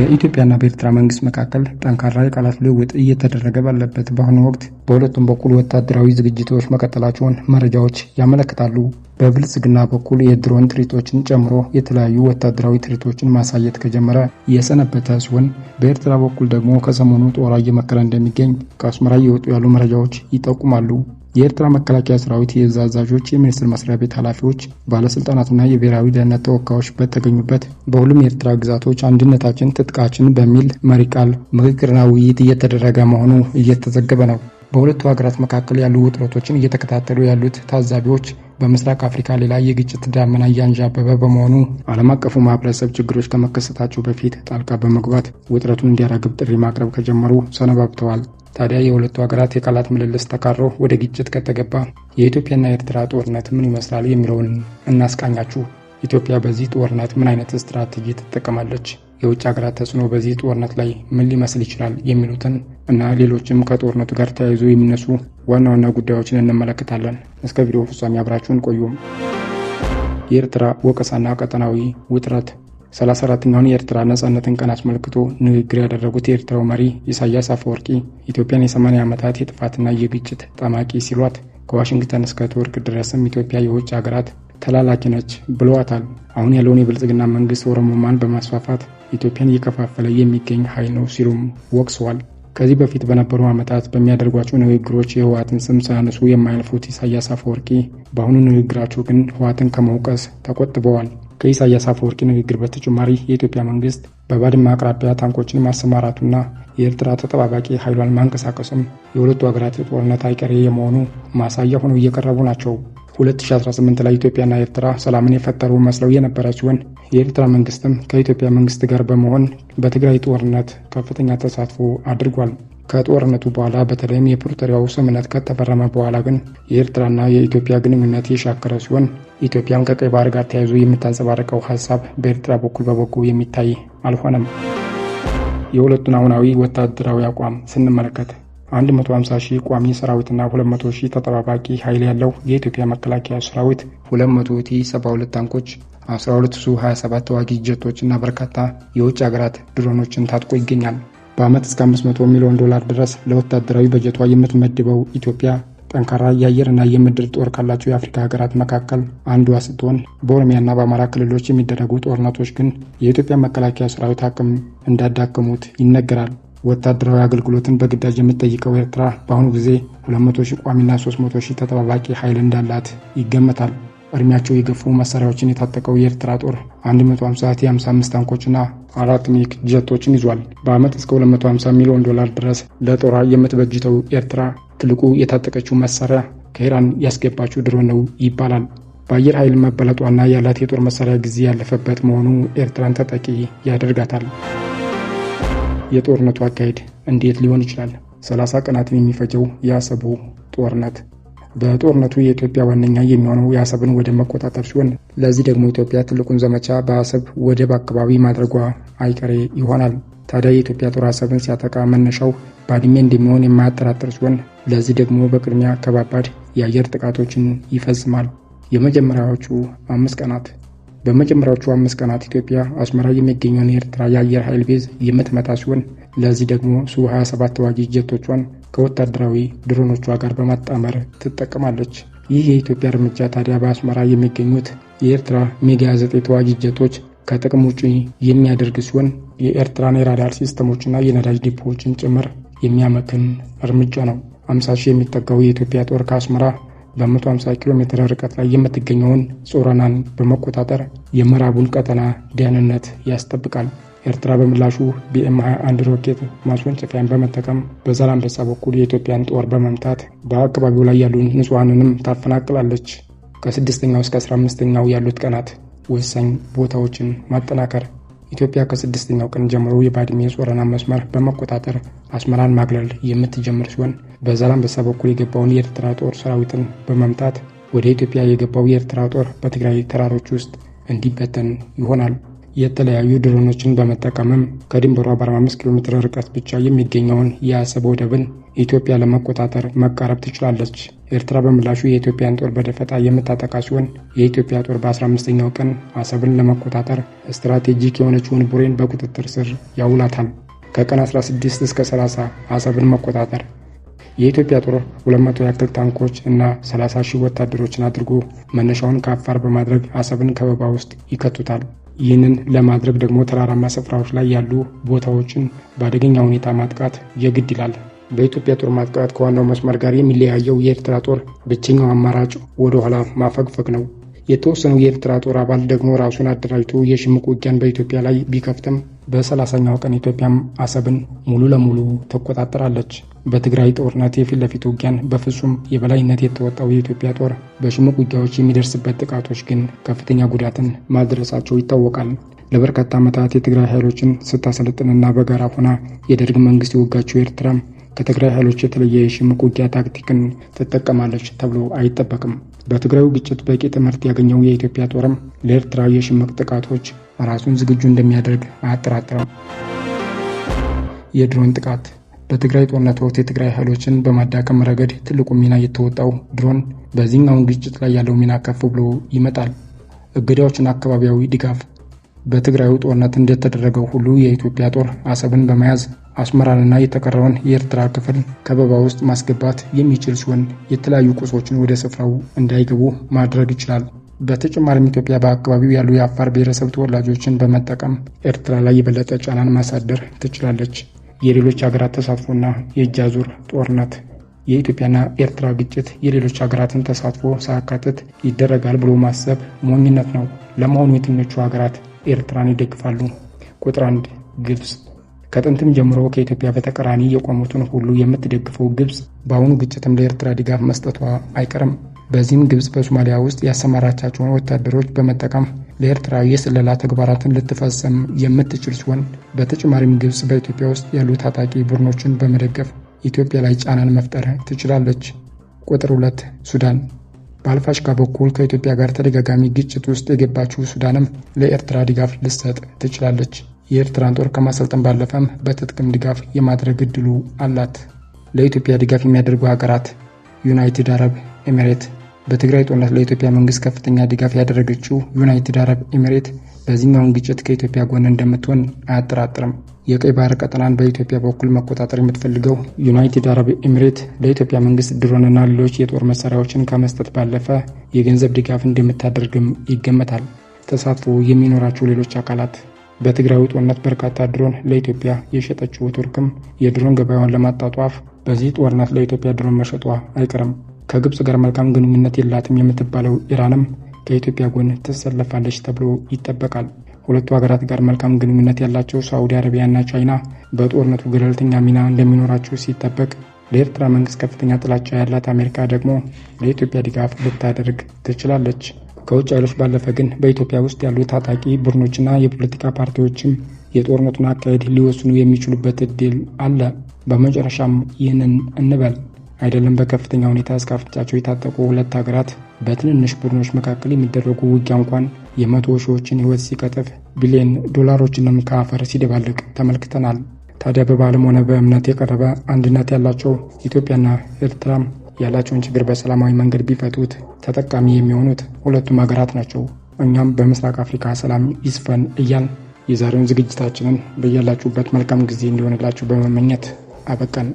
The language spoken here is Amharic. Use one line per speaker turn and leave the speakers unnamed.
በኢትዮጵያና በኤርትራ መንግስት መካከል ጠንካራ የቃላት ልውውጥ እየተደረገ ባለበት በአሁኑ ወቅት በሁለቱም በኩል ወታደራዊ ዝግጅቶች መቀጠላቸውን መረጃዎች ያመለክታሉ። በብልጽግና በኩል የድሮን ትርኢቶችን ጨምሮ የተለያዩ ወታደራዊ ትርኢቶችን ማሳየት ከጀመረ የሰነበተ ሲሆን፣ በኤርትራ በኩል ደግሞ ከሰሞኑ ጦር እየመከረ እንደሚገኝ ከአስመራ እየወጡ ያሉ መረጃዎች ይጠቁማሉ። የኤርትራ መከላከያ ሰራዊት የእዝ አዛዦች፣ የሚኒስቴር መስሪያ ቤት ኃላፊዎች፣ ባለስልጣናትና የብሔራዊ ደህንነት ተወካዮች በተገኙበት በሁሉም የኤርትራ ግዛቶች አንድነታችን ትጥቃችን በሚል መሪ ቃል ምክክርና ውይይት እየተደረገ መሆኑ እየተዘገበ ነው። በሁለቱ ሀገራት መካከል ያሉ ውጥረቶችን እየተከታተሉ ያሉት ታዛቢዎች በምስራቅ አፍሪካ ሌላ የግጭት ዳመና እያንዣበበ በመሆኑ ዓለም አቀፉ ማህበረሰብ ችግሮች ከመከሰታቸው በፊት ጣልቃ በመግባት ውጥረቱን እንዲያራግብ ጥሪ ማቅረብ ከጀመሩ ሰነባብተዋል። ታዲያ የሁለቱ ሀገራት የቃላት ምልልስ ተካሮ ወደ ግጭት ከተገባ የኢትዮጵያና የኤርትራ ጦርነት ምን ይመስላል የሚለውን እናስቃኛችሁ። ኢትዮጵያ በዚህ ጦርነት ምን አይነት ስትራቴጂ ትጠቀማለች? የውጭ ሀገራት ተጽዕኖ በዚህ ጦርነት ላይ ምን ሊመስል ይችላል? የሚሉትን እና ሌሎችም ከጦርነቱ ጋር ተያይዞ የሚነሱ ዋና ዋና ጉዳዮችን እንመለከታለን። እስከ ቪዲዮ ፍጻሜ አብራችሁን ቆዩም። የኤርትራ ወቀሳና ቀጠናዊ ውጥረት 34ኛውን የኤርትራ ነጻነትን ቀን አስመልክቶ ንግግር ያደረጉት የኤርትራው መሪ ኢሳያስ አፈወርቂ ኢትዮጵያን የ80 ዓመታት የጥፋትና የግጭት ጠማቂ ሲሏት፣ ከዋሽንግተን እስከ ቱርክ ድረስም ኢትዮጵያ የውጭ ሀገራት ተላላኪ ነች ብለዋታል። አሁን ያለውን የብልጽግና መንግስት ኦሮሞማን በማስፋፋት ኢትዮጵያን እየከፋፈለ የሚገኝ ኃይል ነው ሲሉም ወቅሰዋል። ከዚህ በፊት በነበሩ ዓመታት በሚያደርጓቸው ንግግሮች የህወሓትን ስም ሳያነሱ የማያልፉት ኢሳያስ አፈወርቂ በአሁኑ ንግግራቸው ግን ህወሓትን ከመውቀስ ተቆጥበዋል። ከኢሳያስ አፈወርቂ ንግግር በተጨማሪ የኢትዮጵያ መንግስት በባድመ አቅራቢያ ታንኮችን ማሰማራቱና የኤርትራ ተጠባባቂ ኃይሏን ማንቀሳቀስም የሁለቱ ሀገራት ጦርነት አይቀሬ የመሆኑ ማሳያ ሆነው እየቀረቡ ናቸው። 2018 ላይ ኢትዮጵያና ኤርትራ ሰላምን የፈጠሩ መስለው የነበረ ሲሆን የኤርትራ መንግስትም ከኢትዮጵያ መንግስት ጋር በመሆን በትግራይ ጦርነት ከፍተኛ ተሳትፎ አድርጓል። ከጦርነቱ በኋላ በተለይም የፕሪቶሪያው ስምምነት ከተፈረመ በኋላ ግን የኤርትራና የኢትዮጵያ ግንኙነት የሻከረ ሲሆን ኢትዮጵያም ከቀይ ባህር ጋር ተያይዞ የምታንጸባርቀው ሀሳብ በኤርትራ በኩል በበጎ የሚታይ አልሆነም። የሁለቱን አሁናዊ ወታደራዊ አቋም ስንመለከት 150 ሺህ ቋሚ ሰራዊትና 200 ሺህ ተጠባባቂ ኃይል ያለው የኢትዮጵያ መከላከያ ሰራዊት 200 ቲ-72 ታንኮች፣ 12 ሱ-27 ተዋጊ ጀቶችና በርካታ የውጭ ሀገራት ድሮኖችን ታጥቆ ይገኛል። በዓመት እስከ $500 ሚሊዮን ድረስ ለወታደራዊ በጀቷ የምትመድበው ኢትዮጵያ ጠንካራ የአየርና የምድር ጦር ካላቸው የአፍሪካ ሀገራት መካከል አንዷ ስትሆን በኦሮሚያና በአማራ ክልሎች የሚደረጉ ጦርነቶች ግን የኢትዮጵያ መከላከያ ሰራዊት አቅም እንዳዳከሙት ይነገራል። ወታደራዊ አገልግሎትን በግዳጅ የምትጠይቀው ኤርትራ በአሁኑ ጊዜ 200 ሺህ ቋሚና 300 ሺህ ተጠባባቂ ኃይል እንዳላት ይገመታል። እድሜያቸው የገፉ መሳሪያዎችን የታጠቀው የኤርትራ ጦር 150 ቲ-55 ታንኮችና 4 ሚግ ጀቶችን ይዟል። በዓመት እስከ $250 ሚሊዮን ድረስ ለጦሯ የምትበጅተው ኤርትራ ትልቁ የታጠቀችው መሳሪያ ከኢራን ያስገባችው ድሮን ነው ይባላል። በአየር ኃይል መበለጧና ያላት የጦር መሳሪያ ጊዜ ያለፈበት መሆኑ ኤርትራን ተጠቂ ያደርጋታል። የጦርነቱ አካሄድ እንዴት ሊሆን ይችላል? 30 ቀናትን የሚፈጀው የአሰቡ ጦርነት። በጦርነቱ የኢትዮጵያ ዋነኛ የሚሆነው የአሰብን ወደብ መቆጣጠር ሲሆን ለዚህ ደግሞ ኢትዮጵያ ትልቁን ዘመቻ በአሰብ ወደብ አካባቢ ማድረጓ አይቀሬ ይሆናል። ታዲያ የኢትዮጵያ ጦር አሰብን ሲያጠቃ መነሻው ባድሜ እንደሚሆን የማያጠራጥር ሲሆን ለዚህ ደግሞ በቅድሚያ ከባባድ የአየር ጥቃቶችን ይፈጽማል። በመጀመሪያዎቹ 5 ቀናት ኢትዮጵያ አስመራ የሚገኘውን የኤርትራ የአየር ኃይል ቤዝ የምትመታ ሲሆን ለዚህ ደግሞ ሱ-27 ተዋጊ ጀቶቿን ከወታደራዊ ድሮኖቿ ጋር በማጣመር ትጠቀማለች። ይህ የኢትዮጵያ እርምጃ ታዲያ በአስመራ የሚገኙት የኤርትራ ሚግ-29 ተዋጊ ጀቶች ከጥቅም ውጪ የሚያደርግ ሲሆን የኤርትራን የራዳር ሲስተሞችና የነዳጅ ዲፖዎችን ጭምር የሚያመክን እርምጃ ነው። 50 ሺህ የሚጠጋው የኢትዮጵያ ጦር ከአስመራ በ150 ኪሎ ሜትር ርቀት ላይ የምትገኘውን ጾረናን በመቆጣጠር የምዕራቡን ቀጠና ደህንነት ያስጠብቃል። ኤርትራ በምላሹ BM-21 ሮኬት ማስወንጨፊያን በመጠቀም በዛላምበሳ በኩል የኢትዮጵያን ጦር በመምታት በአካባቢው ላይ ያሉ ንጹሃንንም ታፈናቅላለች። ከ6ኛው እስከ 15ኛው ያሉት ቀናት ወሳኝ ቦታዎችን ማጠናከር። ኢትዮጵያ ከ6ኛው ቀን ጀምሮ የባድሜ ጾረና መስመር በመቆጣጠር አስመራን ማግለል የምትጀምር ሲሆን በዛላምበሳ በኩል የገባውን የኤርትራ ጦር ሰራዊትን በመምታት ወደ ኢትዮጵያ የገባው የኤርትራ ጦር በትግራይ ተራሮች ውስጥ እንዲበተን ይሆናል። የተለያዩ ድሮኖችን በመጠቀምም ከድንበሯ በ45 ኪሎ ሜትር ርቀት ብቻ የሚገኘውን የአሰብ ወደብን ኢትዮጵያ ለመቆጣጠር መቃረብ ትችላለች። ኤርትራ በምላሹ የኢትዮጵያን ጦር በደፈጣ የምታጠቃ ሲሆን የኢትዮጵያ ጦር በ15ኛው ቀን አሰብን ለመቆጣጠር ስትራቴጂክ የሆነችውን ቡሬን በቁጥጥር ስር ያውላታል። ከቀን 16 እስከ 30 አሰብን መቆጣጠር። የኢትዮጵያ ጦር 200 ያክል ታንኮች እና 30 ሺህ ወታደሮችን አድርጎ መነሻውን ከአፋር በማድረግ አሰብን ከበባ ውስጥ ይከቱታል። ይህንን ለማድረግ ደግሞ ተራራማ ስፍራዎች ላይ ያሉ ቦታዎችን በአደገኛ ሁኔታ ማጥቃት የግድ ይላል። በኢትዮጵያ ጦር ማጥቃት ከዋናው መስመር ጋር የሚለያየው የኤርትራ ጦር ብቸኛው አማራጭ ወደ ኋላ ማፈግፈግ ነው። የተወሰነው የኤርትራ ጦር አባል ደግሞ ራሱን አደራጅቶ የሽምቅ ውጊያን በኢትዮጵያ ላይ ቢከፍትም በ30ኛው ቀን ኢትዮጵያም አሰብን ሙሉ ለሙሉ ትቆጣጠራለች። በትግራይ ጦርነት የፊት ለፊት ውጊያን በፍጹም የበላይነት የተወጣው የኢትዮጵያ ጦር በሽምቅ ውጊያዎች የሚደርስበት ጥቃቶች ግን ከፍተኛ ጉዳትን ማድረሳቸው ይታወቃል። ለበርካታ ዓመታት የትግራይ ኃይሎችን ስታሰለጥንና በጋራ ሆና የደርግ መንግስት የወጋችው ኤርትራም ከትግራይ ኃይሎች የተለየ የሽምቅ ውጊያ ታክቲክን ትጠቀማለች ተብሎ አይጠበቅም። በትግራዩ ግጭት በቂ ትምህርት ያገኘው የኢትዮጵያ ጦርም ለኤርትራ የሽምቅ ጥቃቶች ራሱን ዝግጁ እንደሚያደርግ አያጠራጥርም። የድሮን ጥቃት። በትግራይ ጦርነት ወቅት የትግራይ ኃይሎችን በማዳከም ረገድ ትልቁ ሚና የተወጣው ድሮን በዚህኛውን ግጭት ላይ ያለው ሚና ከፍ ብሎ ይመጣል። እገዳዎችና አካባቢያዊ ድጋፍ። በትግራዩ ጦርነት እንደተደረገው ሁሉ የኢትዮጵያ ጦር አሰብን በመያዝ አስመራንና የተቀረውን የኤርትራ ክፍል ከበባ ውስጥ ማስገባት የሚችል ሲሆን የተለያዩ ቁሶችን ወደ ስፍራው እንዳይገቡ ማድረግ ይችላል። በተጨማሪም ኢትዮጵያ በአካባቢው ያሉ የአፋር ብሔረሰብ ተወላጆችን በመጠቀም ኤርትራ ላይ የበለጠ ጫናን ማሳደር ትችላለች። የሌሎች ሀገራት ተሳትፎና የእጅ አዙር ጦርነት። የኢትዮጵያና ኤርትራ ግጭት የሌሎች ሀገራትን ተሳትፎ ሳያካትት ይደረጋል ብሎ ማሰብ ሞኝነት ነው። ለመሆኑ የትኞቹ ሀገራት ኤርትራን ይደግፋሉ? ቁጥር 1 ግብጽ። ከጥንትም ጀምሮ ከኢትዮጵያ በተቃራኒ የቆሙትን ሁሉ የምትደግፈው ግብጽ በአሁኑ ግጭትም ለኤርትራ ድጋፍ መስጠቷ አይቀርም። በዚህም ግብጽ በሶማሊያ ውስጥ ያሰማራቻቸውን ወታደሮች በመጠቀም ለኤርትራ የስለላ ተግባራትን ልትፈጽም የምትችል ሲሆን በተጨማሪም ግብጽ በኢትዮጵያ ውስጥ ያሉ ታጣቂ ቡድኖችን በመደገፍ ኢትዮጵያ ላይ ጫናን መፍጠር ትችላለች። ቁጥር 2 ሱዳን። በአልፋሽካ በኩል ከኢትዮጵያ ጋር ተደጋጋሚ ግጭት ውስጥ የገባችው ሱዳንም ለኤርትራ ድጋፍ ልትሰጥ ትችላለች። የኤርትራን ጦር ከማሰልጠን ባለፈም በትጥቅም ድጋፍ የማድረግ እድሉ አላት። ለኢትዮጵያ ድጋፍ የሚያደርጉ ሀገራት ዩናይትድ አረብ ኤሚሬት። በትግራይ ጦርነት ለኢትዮጵያ መንግስት ከፍተኛ ድጋፍ ያደረገችው ዩናይትድ አረብ ኤሚሬት በዚህኛውን ግጭት ከኢትዮጵያ ጎን እንደምትሆን አያጠራጥርም። የቀይ ባህር ቀጠናን በኢትዮጵያ በኩል መቆጣጠር የምትፈልገው ዩናይትድ አረብ ኤሚሬት ለኢትዮጵያ መንግስት ድሮንና ሌሎች የጦር መሳሪያዎችን ከመስጠት ባለፈ የገንዘብ ድጋፍ እንደምታደርግም ይገመታል። ተሳትፎ የሚኖራቸው ሌሎች አካላት። በትግራዩ ጦርነት በርካታ ድሮን ለኢትዮጵያ የሸጠችው ቱርክም የድሮን ገበያውን ለማጣጧፍ በዚህ ጦርነት ለኢትዮጵያ ድሮን መሸጧ አይቀርም። ከግብጽ ጋር መልካም ግንኙነት የላትም የምትባለው ኢራንም ከኢትዮጵያ ጎን ትሰለፋለች ተብሎ ይጠበቃል። ሁለቱ ሀገራት ጋር መልካም ግንኙነት ያላቸው ሳዑዲ አረቢያና ቻይና በጦርነቱ ገለልተኛ ሚና እንደሚኖራቸው ሲጠበቅ፣ ለኤርትራ መንግስት ከፍተኛ ጥላቻ ያላት አሜሪካ ደግሞ ለኢትዮጵያ ድጋፍ ልታደርግ ትችላለች። ከውጭ ኃይሎች ባለፈ ግን በኢትዮጵያ ውስጥ ያሉ ታጣቂ ቡድኖችና የፖለቲካ ፓርቲዎችም የጦርነቱን አካሄድ ሊወስኑ የሚችሉበት እድል አለ። በመጨረሻም ይህንን እንበል፣ አይደለም በከፍተኛ ሁኔታ እስከ አፍንጫቸው የታጠቁ ሁለት ሀገራት በትንንሽ ቡድኖች መካከል የሚደረጉ ውጊያ እንኳን የመቶ ሺዎችን ሕይወት ሲቀጥፍ ቢሊዮን ዶላሮችንም ከአፈር ሲደባልቅ ተመልክተናል። ታዲያ በባህልም ሆነ በእምነት የቀረበ አንድነት ያላቸው ኢትዮጵያና ኤርትራም ያላቸውን ችግር በሰላማዊ መንገድ ቢፈቱት ተጠቃሚ የሚሆኑት ሁለቱም ሀገራት ናቸው። እኛም በምስራቅ አፍሪካ ሰላም ይስፈን እያል የዛሬውን ዝግጅታችንን በያላችሁበት መልካም ጊዜ እንዲሆንላችሁ በመመኘት አበቃን።